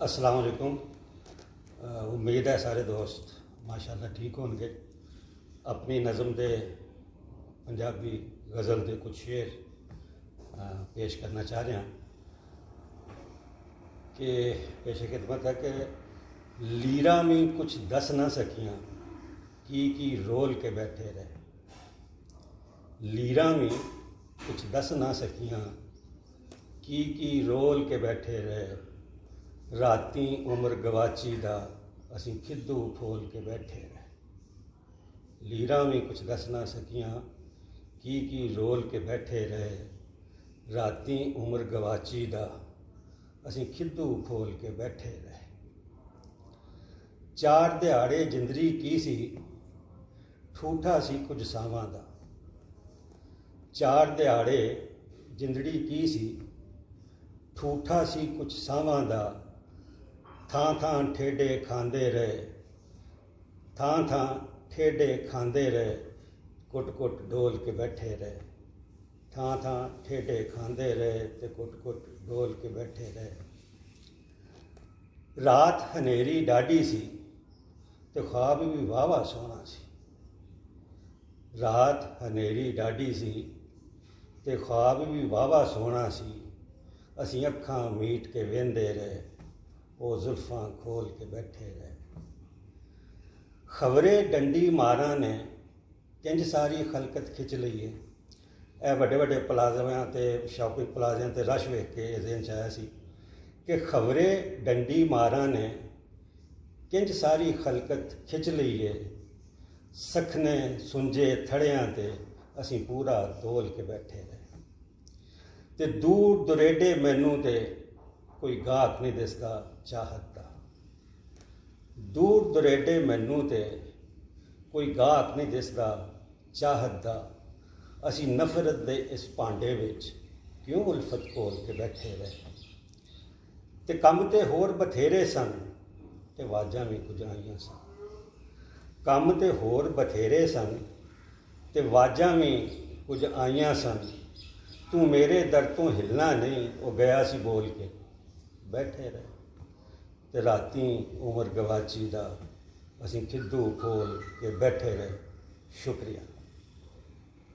अस्सलाम वालेकुम। उम्मीद है सारे दोस्त माशाअल्लाह ठीक होंगे। अपनी नज़म दे पंजाबी गज़ल दे कुछ शेर पेश करना चाह रहे हैं कि पेश खिदमत है कि लीरा में कुछ दस ना सकियां की रोल के बैठे रहे। लीरा में कुछ दस ना सकियां की रोल के बैठे रहे। राती उम्र गवाची दा असीं खिद्दू फोल के बैठे रहे। लीरा में कुछ दस ना सकियां की रोल के बैठे रहे। राती उम्र गवाची दा असीं खिद्दू फोल के बैठे रहे। चार दिहाड़े जिंदरी की सी ठूठा सी कुछ सावां दा। चार दिहाड़े जिंदड़ी की सी ठूठा सी कुछ सावां दा। थां थां ठेडे खांदे रहे। थां थां ठेडे खांदे रहे। कुट कुट डोल के बैठे रहे। थां थां ठेडे खांदे रहे ते कुट कुट डोल के बैठे रहे। रात हनेरी डाडी सी ते ख्वाब भी वाहवा सोहना सी। रात हनेरी डाडी सी ते ख्वाब भी वाहवा सोहना सी। असीं अखां मीट के वेंदे रहे। वो जुल्फां खोल के बैठे रहे। खबरे डंडी मारा ने किंज सारी खलकत खिंच लई है। ए बड़े बड़े प्लाज़ियां ते शॉपिंग प्लाज़ियां ते रश वेख के ज़हन च आया सी कि खबरे डंडी मारा ने किंज सारी खलकत खिंच लई है। सखने सुंजे थड़ियां ते असीं पूरा तोल के बैठे रहे। ते दूर दुरेडे मैनू ते कोई गाहक नहीं दिसदा चाहत दा। दूर दुरेडे मैनू ते कोई गाहक नहीं दिसदा चाहत दा। असीं नफरत दे इस भांडे विच क्यों उल्फत घोल के बैठे रहे। ते कम ते होर बथेरे सन ते वाजां भी कुछ आईयां सन। कम ते होर बथेरे सन ते वाजां भी कुछ आईयां सन। तू मेरे दर तो हिलना नहीं वो गया सी बोल के बैठे रहे। ते राती उम्र गवाची दा असीं खिद्दू खोल के बैठे रहे। शुक्रिया।